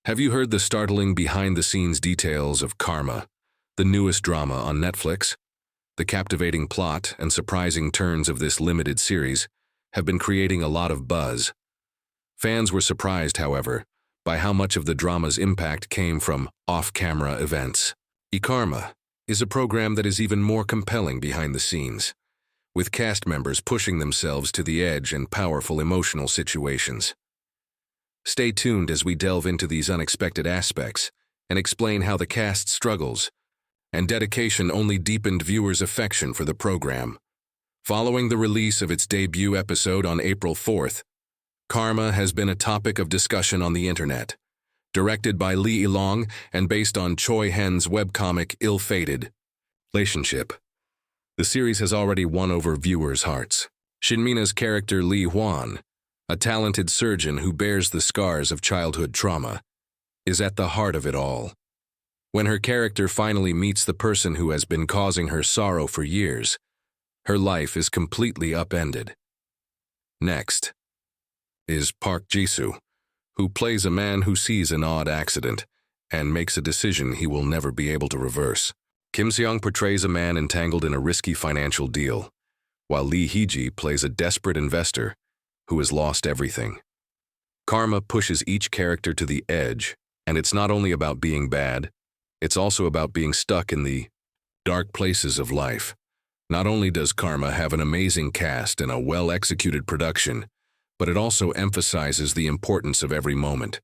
Have you heard the startling behind-the-scenes details of Karma, the newest drama on Netflix? The captivating plot and surprising turns of this limited series have been creating a lot of buzz. Fans were surprised, however, by how much of the drama's impact came from off-camera events. Karma is a program that is even more compelling behind the scenes, with cast members pushing themselves to the edge in powerful emotional situations. Stay tuned as we delve into these unexpected aspects and explain how the cast's struggles and dedication only deepened viewers' affection for the program. Following the release of its debut episode on April 4th, Karma has been a topic of discussion on the internet. Directed by Lee Ilong and based on Choi Hen's webcomic Ill-Fated Relationship, the series has already won over viewers' hearts. Shin Mina's character Lee Hwan, a talented surgeon who bears the scars of childhood trauma, is at the heart of it all. When her character finally meets the person who has been causing her sorrow for years, her life is completely upended. Next is Park Ji-soo, who plays a man who sees an odd accident and makes a decision he will never be able to reverse. Kim Seong portrays a man entangled in a risky financial deal, while Lee Hee-ji plays a desperate investor who has lost everything. Karma pushes each character to the edge, and it's not only about being bad, it's also about being stuck in the dark places of life. Not only does Karma have an amazing cast and a well-executed production, but it also emphasizes the importance of every moment.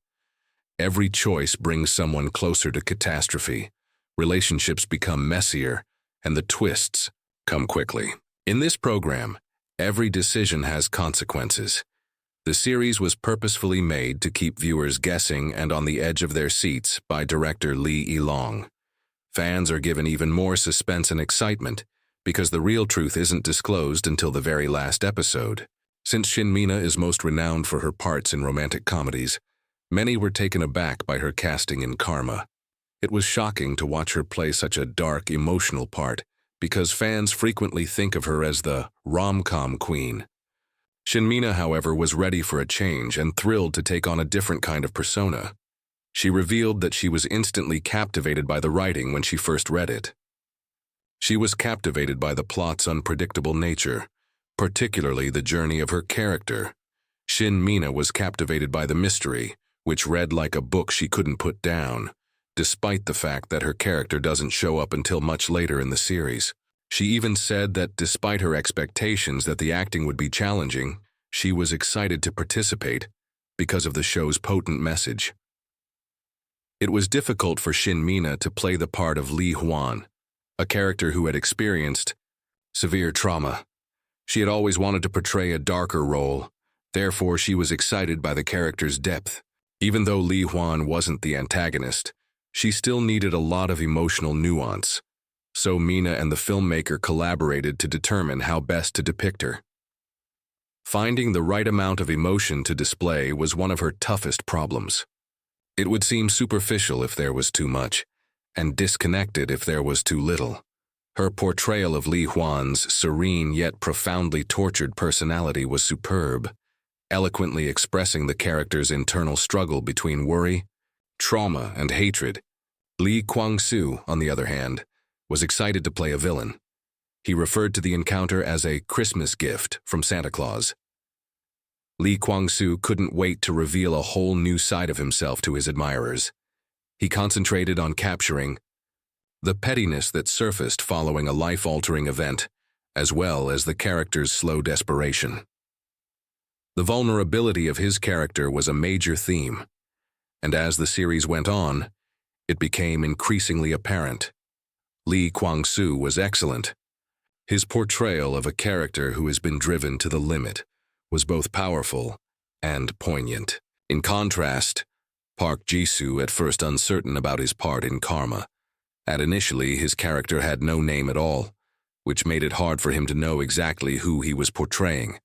Every choice brings someone closer to catastrophe. Relationships become messier, and the twists come quickly. In this program, every decision has consequences. The series was purposefully made to keep viewers guessing and on the edge of their seats by director Lee Ilong. Fans are given even more suspense and excitement because the real truth isn't disclosed until the very last episode. Since Shin Mina is most renowned for her parts in romantic comedies, many were taken aback by her casting in Karma. It was shocking to watch her play such a dark, emotional part because fans frequently think of her as the rom-com queen. Shin Mina, however, was ready for a change and thrilled to take on a different kind of persona. She revealed that she was instantly captivated by the writing when she first read it. She was captivated by the plot's unpredictable nature, particularly the journey of her character. Shin Mina was captivated by the mystery, which read like a book she couldn't put down, despite the fact that her character doesn't show up until much later in the series. She even said that despite her expectations that the acting would be challenging, she was excited to participate because of the show's potent message. It was difficult for Shin Mina to play the part of Lee Hwan, a character who had experienced severe trauma. She had always wanted to portray a darker role, therefore she was excited by the character's depth. Even though Lee Hwan wasn't the antagonist, she still needed a lot of emotional nuance. So Mina and the filmmaker collaborated to determine how best to depict her. Finding the right amount of emotion to display was one of her toughest problems. It would seem superficial if there was too much, and disconnected if there was too little. Her portrayal of Lee Hwan's serene yet profoundly tortured personality was superb, eloquently expressing the character's internal struggle between worry, trauma, and hatred. Lee Kwang-soo, on the other hand, was excited to play a villain. He referred to the encounter as a Christmas gift from Santa Claus. Lee Kwang-soo couldn't wait to reveal a whole new side of himself to his admirers. He concentrated on capturing the pettiness that surfaced following a life-altering event, as well as the character's slow desperation. The vulnerability of his character was a major theme, and as the series went on, it became increasingly apparent. Lee Kwang-soo was excellent. His portrayal of a character who has been driven to the limit was both powerful and poignant. In contrast, Park Ji-soo, at first uncertain about his part in Karma, and initially his character had no name at all, which made it hard for him to know exactly who he was portraying.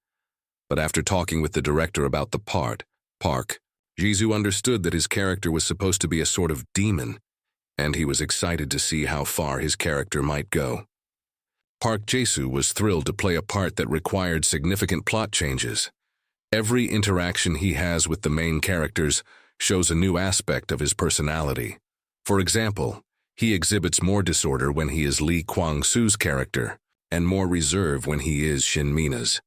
But after talking with the director about the part, Park Ji-soo understood that his character was supposed to be a sort of demon, and he was excited to see how far his character might go. Park Ji-soo was thrilled to play a part that required significant plot changes. Every interaction he has with the main characters shows a new aspect of his personality. For example, he exhibits more disorder when he is Lee Kwang-soo's character, and more reserve when he is Shin Mina's.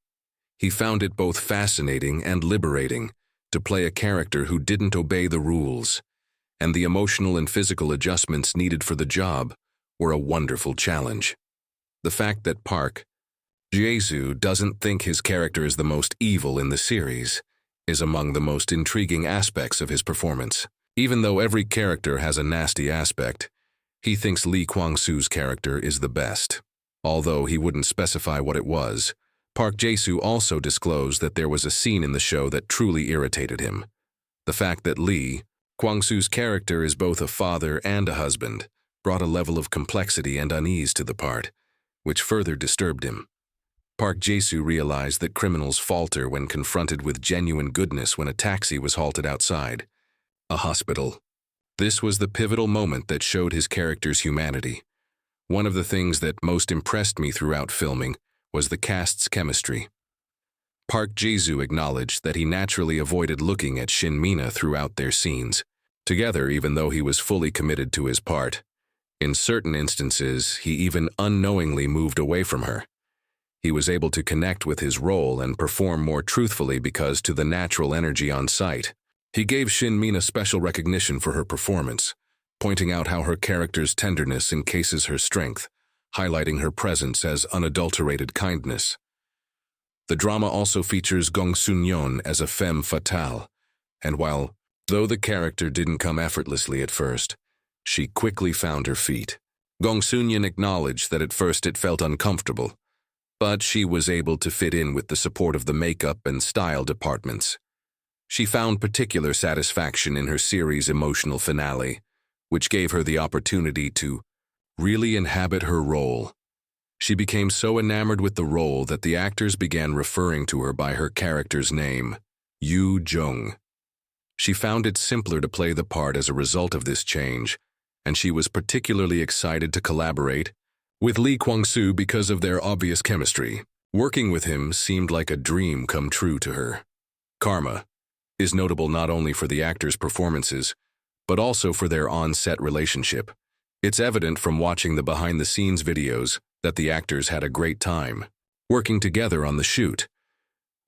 He found it both fascinating and liberating to play a character who didn't obey the rules, and the emotional and physical adjustments needed for the job were a wonderful challenge. The fact that Park Jae-soo doesn't think his character is the most evil in the series is among the most intriguing aspects of his performance. Even though every character has a nasty aspect, he thinks Lee Kwang-soo's character is the best. Although he wouldn't specify what it was, Park Jae-soo also disclosed that there was a scene in the show that truly irritated him. The fact that Lee Kwang-soo's character is both a father and a husband brought a level of complexity and unease to the part, which further disturbed him. Park Jae-soo realized that criminals falter when confronted with genuine goodness when a taxi was halted outside a hospital. This was the pivotal moment that showed his character's humanity. One of the things that most impressed me throughout filming was the cast's chemistry. Park Jae-soo acknowledged that he naturally avoided looking at Shin Mina throughout their scenes together, even though he was fully committed to his part. In certain instances, he even unknowingly moved away from her. He was able to connect with his role and perform more truthfully because to the natural energy on site. He gave Shin Mina special recognition for her performance, pointing out how her character's tenderness encases her strength, highlighting her presence as unadulterated kindness. The drama also features Gong Sun-yeon as a femme fatale, and though the character didn't come effortlessly at first, she quickly found her feet. Gong Sun-yeon acknowledged that at first it felt uncomfortable, but she was able to fit in with the support of the makeup and style departments. She found particular satisfaction in her series' emotional finale, which gave her the opportunity to really inhabit her role. She became so enamored with the role that the actors began referring to her by her character's name, Yoo Jung. She found it simpler to play the part as a result of this change, and she was particularly excited to collaborate with Lee Kwang-soo because of their obvious chemistry. Working with him seemed like a dream come true to her. Karma is notable not only for the actors' performances, but also for their on-set relationship. It's evident from watching the behind-the-scenes videos that the actors had a great time working together on the shoot.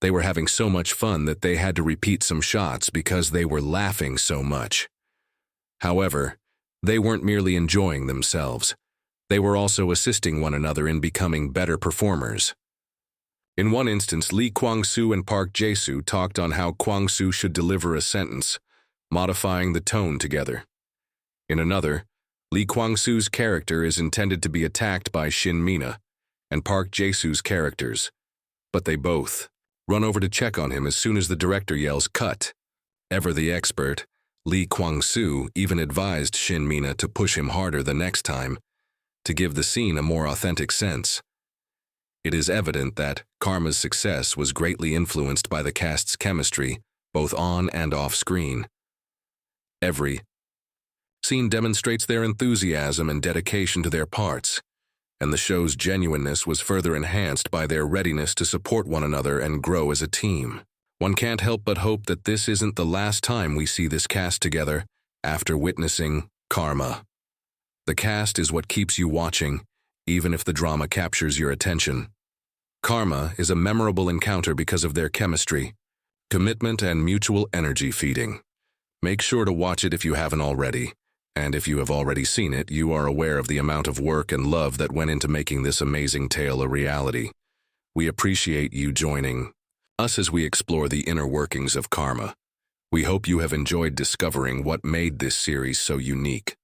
They were having so much fun that they had to repeat some shots because they were laughing so much. However, they weren't merely enjoying themselves. They were also assisting one another in becoming better performers. In one instance, Lee Kwang-soo and Park Jae-soo talked on how Kwang-soo should deliver a sentence, modifying the tone together. In another, Lee Kwang-soo's character is intended to be attacked by Shin Mina and Park Jae-soo's characters, but they both run over to check on him as soon as the director yells, "Cut." Ever the expert, Lee Kwang-soo even advised Shin Mina to push him harder the next time to give the scene a more authentic sense. It is evident that Karma's success was greatly influenced by the cast's chemistry, both on and off screen. Every scene demonstrates their enthusiasm and dedication to their parts, and the show's genuineness was further enhanced by their readiness to support one another and grow as a team. One can't help but hope that this isn't the last time we see this cast together after witnessing Karma. The cast is what keeps you watching, even if the drama captures your attention. Karma is a memorable encounter because of their chemistry, commitment, and mutual energy feeding. Make sure to watch it if you haven't already, and if you have already seen it, you are aware of the amount of work and love that went into making this amazing tale a reality. We appreciate you joining us as we explore the inner workings of Karma. We hope you have enjoyed discovering what made this series so unique.